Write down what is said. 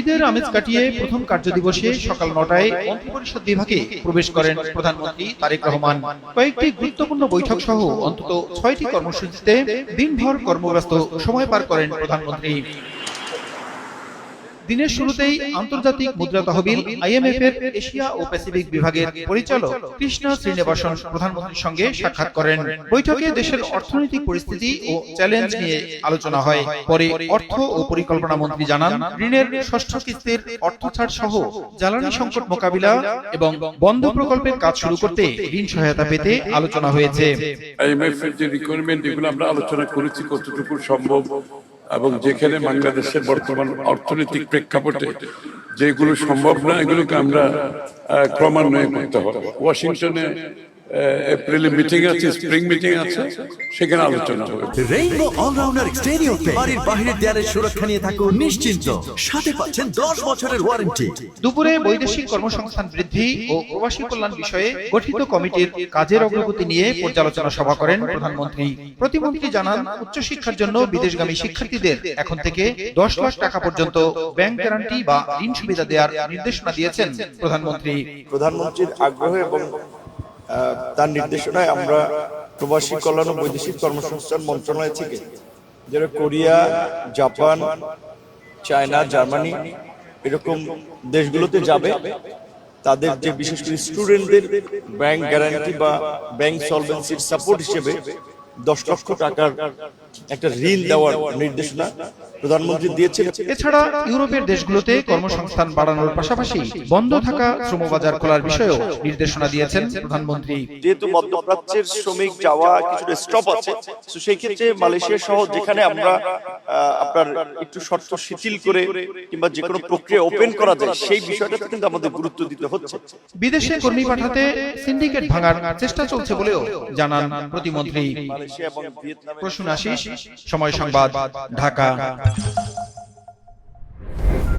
ঈদের আমেজ কাটিয়ে প্রথম কার্যদিবসে সকাল ৯টায় মন্ত্রিপরিষদ বিভাগে প্রবেশ করেন প্রধানমন্ত্রী তারেক রহমান। কয়েকটি গুরুত্বপূর্ণ বৈঠক সহ অন্তত ৬টি কর্মসূচিতে দিনভর কর্মব্যস্ত সময় পার করেন প্রধানমন্ত্রী। দিনের শুরুতেই আন্তর্জাতিক মুদ্রা তহবিল IMF এর এশিয়া ও প্যাসিফিক বিভাগের পরিচালক কৃষ্ণা শ্রীনিবাসন প্রধানমন্ত্রীর সঙ্গে সাক্ষাৎ করেন। বৈঠকে দেশের অর্থনৈতিক পরিস্থিতি ও চ্যালেঞ্জ নিয়ে আলোচনা হয়। পরে অর্থ ও পরিকল্পনা মন্ত্রী জানান, ঋণের ষষ্ঠ কিস্তির অর্থ ছাড় সহ জ্বালানি সংকট মোকাবিলা এবং বন্ধ প্রকল্পের কাজ শুরু করতে ঋণ সহায়তা পেতে আলোচনা হয়েছে। IMF এর যে রিকোয়ারমেন্ট এগুলো আমরা আলোচনা করেছি কতটুকু সম্ভব, এবং যেখানে বাংলাদেশের বর্তমান অর্থনৈতিক প্রেক্ষাপটে যেগুলো সম্ভব না এগুলোকে আমরা ক্রমান্বয়ে করতে হবে। ওয়াশিংটনে এপ্রিলে মিটিং আছে, স্প্রিং মিটিং আছে, সেখানে আলোচনা হবে। রেইনবো অলরাউন্ডার এক্সটেরিয়র পেইন্ট বাড়ির বাহিরের দেয়ালের সুরক্ষা নিয়ে থাকুন নিশ্চিন্ত, সাথে পাচ্ছেন 10 বছরের ওয়ারেন্টি। দুপুরে বৈদেশিক কর্মসংস্থান বৃদ্ধি ও প্রবাসী কল্যাণ বিষয়ে গঠিত কমিটির কাজের অগ্রগতি নিয়ে পর্যালোচনা সভা করেন প্রধানমন্ত্রী। প্রতিমন্ত্রী জানান, উচ্চশিক্ষার জন্য বিদেশগামী শিক্ষার্থীদের এখন থেকে 10 লাখ টাকা পর্যন্ত ব্যাংক গ্যারান্টি বা ঋণ সুবিধা দেওয়ার নির্দেশনা দিয়েছেন প্রধানমন্ত্রী। প্রধানমন্ত্রীর আগ্রহ এবং তার নির্দেশনায় আমরা প্রবাসী কল্যাণ ও বৈদেশিক কর্মসংস্থান মন্ত্রণালয় থেকে যারা কোরিয়া, জাপান, চায়না, জার্মানি এরকম দেশগুলোতে যাবে তাদের যে বিশেষ করে স্টুডেন্টদের ব্যাংক গ্যারান্টি বা ব্যাংক সলভেন্সির সাপোর্ট হিসেবে 10 লক্ষ টাকার একটা ঋণ দেওয়ার নির্দেশনা প্রধানমন্ত্রী দিয়েছেন। এছাড়া ইউরোপের দেশগুলোতে কর্মসংস্থান বাড়ানোর পাশাপাশি বন্ধ থাকা শ্রমবাজার খোলার বিষয়েও নির্দেশনা দিয়েছেন প্রধানমন্ত্রী। যেহেতু মধ্যপ্রাচ্যের শ্রমিক যাওয়া কিছুটা স্টপ আছে, তো সেই ক্ষেত্রে মালয়েশিয়া সহ যেখানে আমরা আপনার একটু শর্ত শিথিল করে কিংবা যে কোনো প্রক্রিয়া ওপেন করা যায় সেই বিষয়টাতে কিন্তু আমাদের গুরুত্ব দিতে হচ্ছে। বিদেশে কর্মী পাঠাতে সিন্ডিকেট ভাঙার চেষ্টা চলছে বলেও জানান প্রতিমন্ত্রী। মালয়েশিয়া এবং ভিয়েতনামে প্রসূন আশিস, সময় সংবাদ, ঢাকা।